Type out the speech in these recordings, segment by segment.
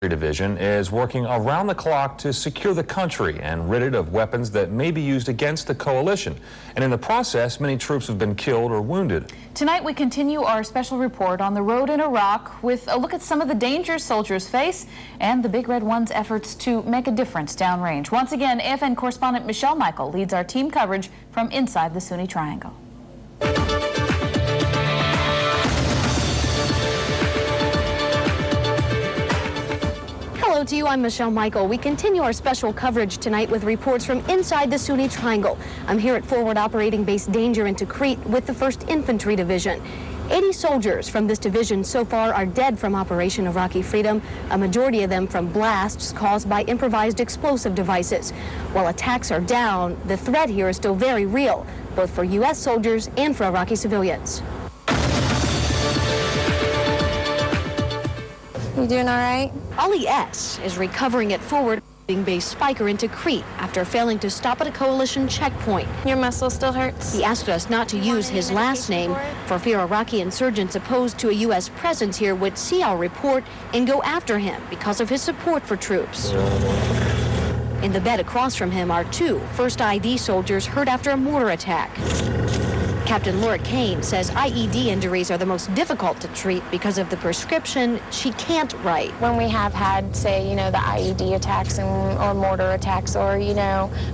Division is working around the clock to secure the country and rid it of weapons that may be used against the coalition. And in the process, many troops have been killed or wounded. Tonight, we continue our special report on the road in Iraq with a look at some of the dangers soldiers face and the Big Red One's efforts to make a difference downrange. Once again, AFN correspondent Michelle Michael leads our team coverage from inside the Sunni Triangle. Hello to you, I'm Michelle Michael. We continue our special coverage tonight with reports from inside the Sunni Triangle. I'm here at Forward Operating Base Danger in Tikrit with the 1st Infantry Division. 80 soldiers from this division so far are dead from Operation Iraqi Freedom, a majority of them from blasts caused by improvised explosive devices. While attacks are down, the threat here is still very real, both for U.S. soldiers and for Iraqi civilians. You doing all right? Ali S. is recovering at Forward Base Spiker in Tikrit after failing to stop at a coalition checkpoint. Your muscle still hurts? He asked us not to use his last name for fear Iraqi insurgents opposed to a U.S. presence here would see our report and go after him because of his support for troops. In the bed across from him are 2 first ID soldiers hurt after a mortar attack. Captain Laura Kane says IED injuries are the most difficult to treat because of the prescription she can't write. When we have had, say, the IED attacks or mortar attacks or,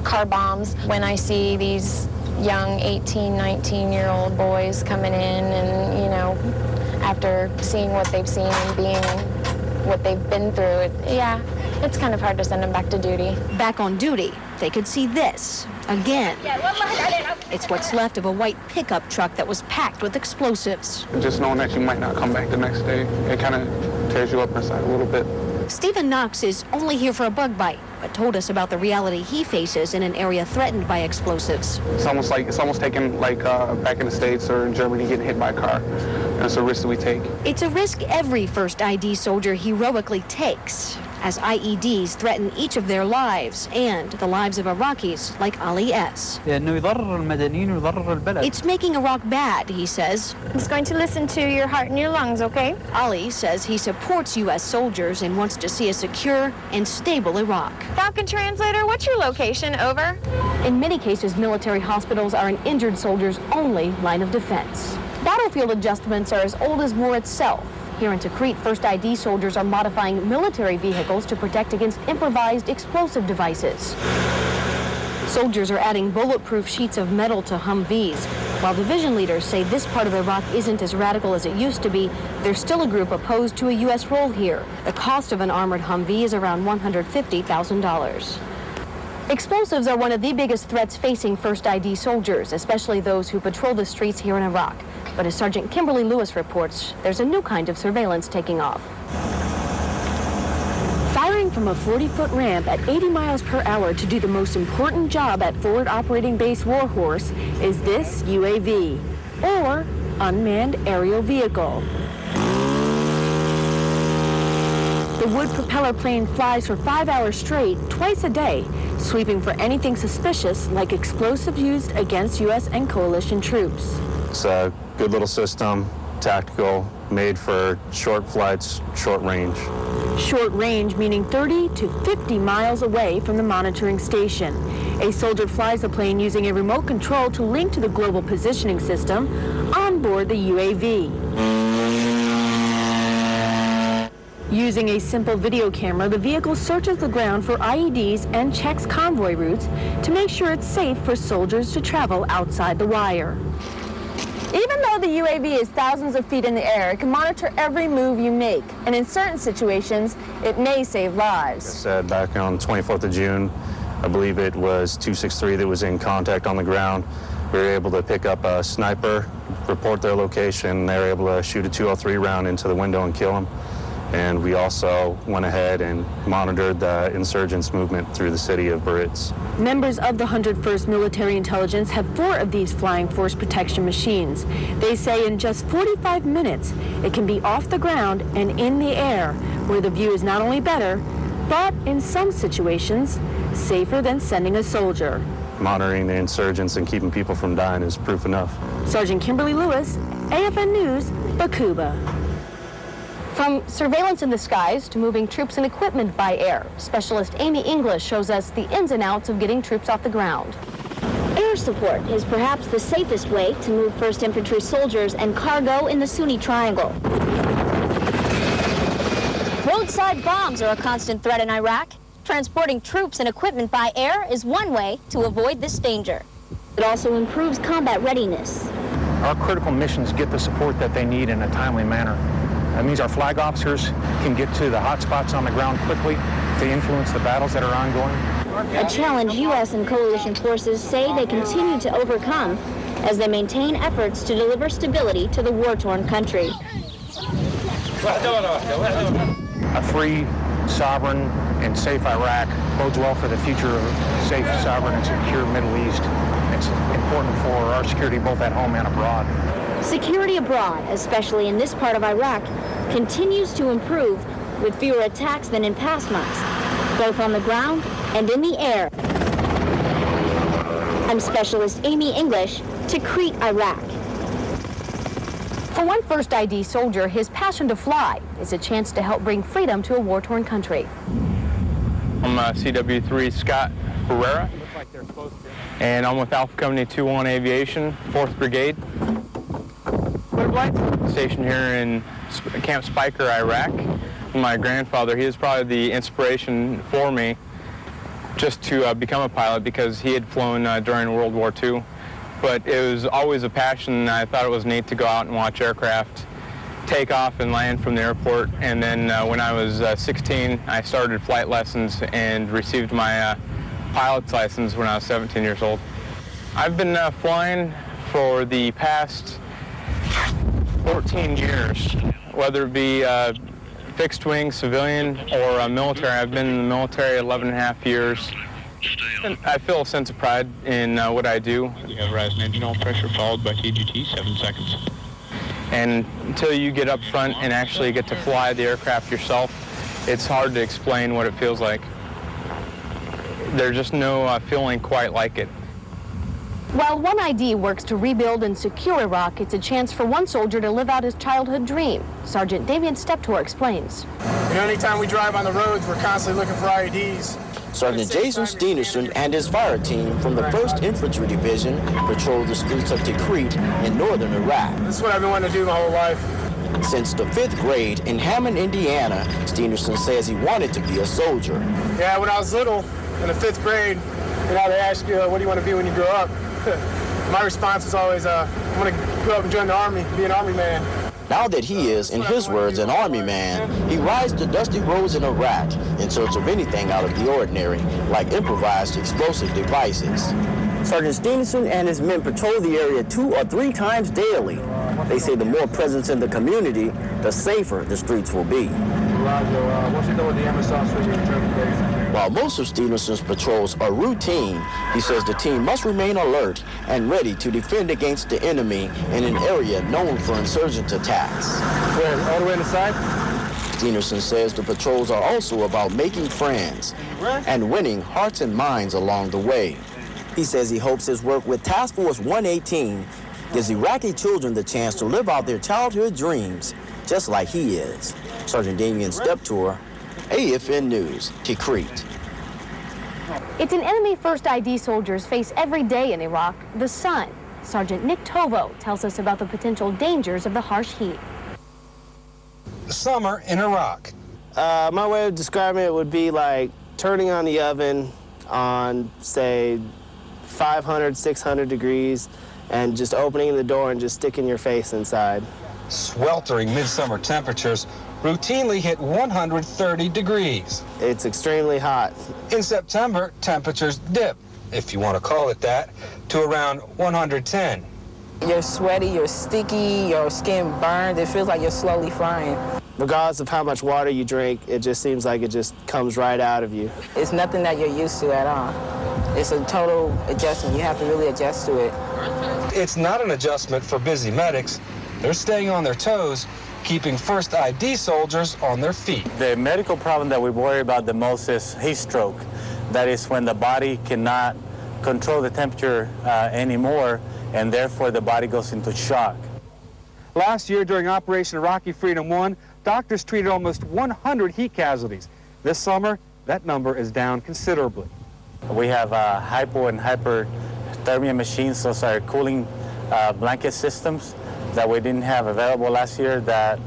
car bombs, when I see these young 18, 19-year-old boys coming in and, after seeing what they've seen and being what they've been through, it's kind of hard to send them back to duty. Back on duty, they could see this again. It's what's left of a white pickup truck that was packed with explosives. Just knowing that you might not come back the next day, it kind of tears you up inside a little bit. Stephen Knox is only here for a bug bite, but told us about the reality he faces in an area threatened by explosives. It's almost taking back in the States or in Germany getting hit by a car. And it's a risk that we take. It's a risk every first ID soldier heroically takes, as IEDs threaten each of their lives and the lives of Iraqis like Ali S. It's making Iraq bad, he says. I'm just going to listen to your heart and your lungs, okay? Ali says he supports U.S. soldiers and wants to see a secure and stable Iraq. Falcon translator, what's your location? Over. In many cases, military hospitals are an injured soldier's only line of defense. Battlefield adjustments are as old as war itself. Here in Tikrit, first ID soldiers are modifying military vehicles to protect against improvised explosive devices. Soldiers are adding bulletproof sheets of metal to Humvees. While division leaders say this part of Iraq isn't as radical as it used to be, there's still a group opposed to a U.S. role here. The cost of an armored Humvee is around $150,000. Explosives are one of the biggest threats facing first ID soldiers, especially those who patrol the streets here in Iraq. But as Sergeant Kimberly Lewis reports, there's a new kind of surveillance taking off. Firing from a 40-foot ramp at 80 miles per hour to do the most important job at Forward Operating Base Warhorse is this UAV, or Unmanned Aerial Vehicle. The wood propeller plane flies for 5 hours straight, twice a day, sweeping for anything suspicious like explosives used against U.S. and coalition troops. It's a good little system, tactical, made for short flights, short range. Short range meaning 30 to 50 miles away from the monitoring station. A soldier flies the plane using a remote control to link to the global positioning system on board the UAV. Using a simple video camera, the vehicle searches the ground for IEDs and checks convoy routes to make sure it's safe for soldiers to travel outside the wire. Even though the UAV is thousands of feet in the air, it can monitor every move you make. And in certain situations, it may save lives. Like I said, back on 24th of June, I believe it was 263 that was in contact on the ground. We were able to pick up a sniper, report their location. They were able to shoot a 203 round into the window and kill them. And we also went ahead and monitored the insurgents' movement through the city of Biarritz. Members of the 101st Military Intelligence have 4 of these flying force protection machines. They say in just 45 minutes, it can be off the ground and in the air, where the view is not only better, but in some situations, safer than sending a soldier. Monitoring the insurgents and keeping people from dying is proof enough. Sergeant Kimberly Lewis, AFN News, Bakuba. From surveillance in the skies to moving troops and equipment by air, specialist Amy English shows us the ins and outs of getting troops off the ground. Air support is perhaps the safest way to move 1st Infantry soldiers and cargo in the Sunni Triangle. Roadside bombs are a constant threat in Iraq. Transporting troops and equipment by air is one way to avoid this danger. It also improves combat readiness. Our critical missions get the support that they need in a timely manner. That means our flag officers can get to the hot spots on the ground quickly to influence the battles that are ongoing. A challenge U.S. and coalition forces say they continue to overcome as they maintain efforts to deliver stability to the war-torn country. A free, sovereign, and safe Iraq bodes well for the future of a safe, sovereign, and secure Middle East. It's important for our security both at home and abroad. Security abroad, especially in this part of Iraq, continues to improve with fewer attacks than in past months, both on the ground and in the air. I'm Specialist Amy English, Tikrit, Iraq. For one 1st ID soldier, his passion to fly is a chance to help bring freedom to a war-torn country. I'm CW3 Scott Herrera, and I'm with Alpha Company 21 Aviation, 4th Brigade. Stationed here in Camp Spiker, Iraq. My grandfather, he is probably the inspiration for me just to become a pilot because he had flown during World War II. But it was always a passion. I thought it was neat to go out and watch aircraft take off and land from the airport. And then when I was 16, I started flight lessons and received my pilot's license when I was 17 years old. I've been flying for the past 14 years, whether it be fixed wing, civilian, or military. I've been in the military 11 and a half years. And I feel a sense of pride in what I do. We have rise in engine oil pressure followed by TGT, 7 seconds. And until you get up front and actually get to fly the aircraft yourself, it's hard to explain what it feels like. There's just no feeling quite like it. While One ID works to rebuild and secure Iraq, it's a chance for one soldier to live out his childhood dream. Sergeant Davian Steptoe explains. You know, anytime we drive on the roads, we're constantly looking for IEDs. Sergeant Jason Steenerson and his fire team from the 1st Infantry Division patrol the streets of Tikrit in northern Iraq. This is what I've been wanting to do my whole life. Since the 5th grade in Hammond, Indiana, Steenerson says he wanted to be a soldier. Yeah, when I was little, in the 5th grade, you know, they ask you, what do you want to be when you grow up? My response was always, I want to grow up and join the Army, be an Army man. Now that he is, in his words, an Army man, he rides the dusty roads in Iraq in search of anything out of the ordinary, like improvised explosive devices. Sergeant Stevenson and his men patrol the area 2 or 3 times daily. They say the more presence in the community, the safer the streets will be. While most of Stevenson's patrols are routine, he says the team must remain alert and ready to defend against the enemy in an area known for insurgent attacks. All the way on the side? Steenerson says the patrols are also about making friends and winning hearts and minds along the way. He says he hopes his work with Task Force 118 gives Iraqi children the chance to live out their childhood dreams just like he is. Sergeant Damian Steptoe, AFN News, Tikrit. It's an enemy 1st ID soldiers face every day in Iraq, the sun. Sergeant Nick Tovo tells us about the potential dangers of the harsh heat. Summer in Iraq. My way of describing it would be like turning on the oven on, say, 500, 600 degrees and just opening the door and just sticking your face inside. Sweltering midsummer temperatures routinely hit 130 degrees. It's extremely hot. In September, temperatures dip, if you want to call it that, to around 110. You're sweaty, you're sticky, your skin burns. It feels like you're slowly frying. Regardless of how much water you drink, it just seems like it just comes right out of you. It's nothing that you're used to at all. It's a total adjustment. You have to really adjust to it. It's not an adjustment for busy medics. They're staying on their toes, keeping 1st ID soldiers on their feet. The medical problem that we worry about the most is heat stroke. That is when the body cannot control the temperature anymore, and therefore the body goes into shock. Last year during Operation Iraqi Freedom 1, doctors treated almost 100 heat casualties. This summer, that number is down considerably. We have hypo and hyperthermia machines, those are cooling blanket systems that we didn't have available last year that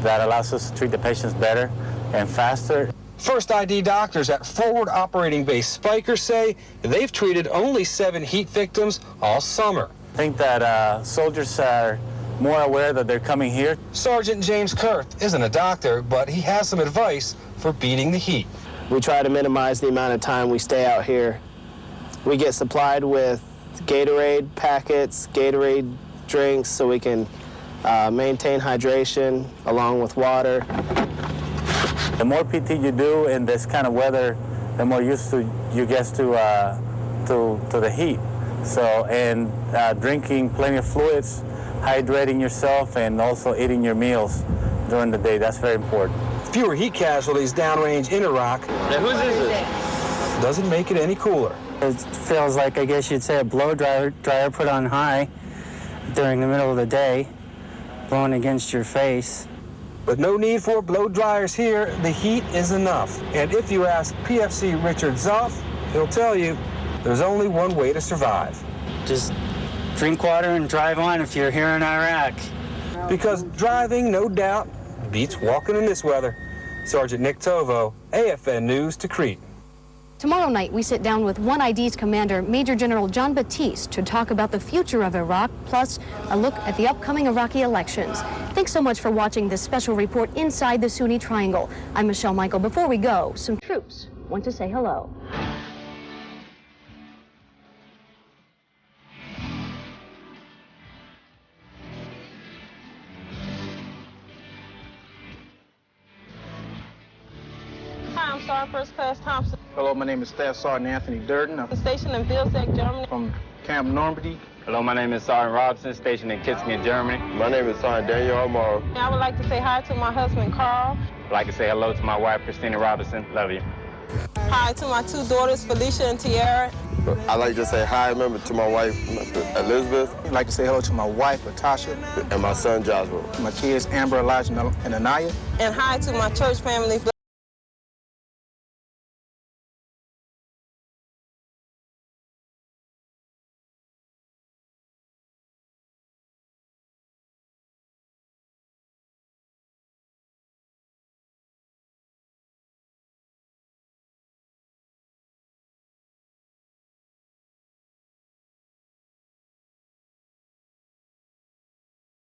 allows us to treat the patients better and faster. First ID doctors at Forward Operating Base Spiker say they've treated only 7 heat victims all summer. I think that soldiers are more aware that they're coming here. Sergeant James Kurth isn't a doctor, but he has some advice for beating the heat. We try to minimize the amount of time we stay out here. We get supplied with Gatorade packets, Gatorade drinks, so we can maintain hydration along with water. The more PT you do in this kind of weather, the more used to you get to the heat. So, and drinking plenty of fluids, hydrating yourself, and also eating your meals during the day. That's very important. Fewer heat casualties downrange in Iraq. Now, whose is it? Doesn't make it any cooler. It feels like, I guess you'd say, a blow dryer put on high during the middle of the day, blowing against your face. But no need for blow dryers here. The heat is enough. And if you ask PFC Richard Zoff, he'll tell you there's only one way to survive. Just drink water and drive on if you're here in Iraq. Because driving, no doubt, beats walking in this weather. Sergeant Nick Tovo, AFN News, Tikrit. Tomorrow night, we sit down with 1ID's commander, Major General John Batiste, to talk about the future of Iraq, plus a look at the upcoming Iraqi elections. Thanks so much for watching this special report inside the Sunni Triangle. I'm Michelle Michael. Before we go, some troops want to say hello. Hi, I'm Sergeant First Class Thompson. Hello, my name is Staff Sergeant Anthony Durden. I'm Stationed in Vilseck, Germany. from Camp Normandy. Hello, my name is Sergeant Robinson, stationed in Kitzingen, Germany. My name is Sergeant Daniel Amaro. I would like to say hi to my husband, Carl. I'd like to say hello to my wife, Christina Robinson. Love you. Hi to my 2 daughters, Felicia and Tiara. I'd like to say hi, remember, to my wife, Elizabeth. I'd like to say hello to my wife, Latasha. And my son, Joshua. My kids, Amber, Elijah, and Anaya. And hi to my church family.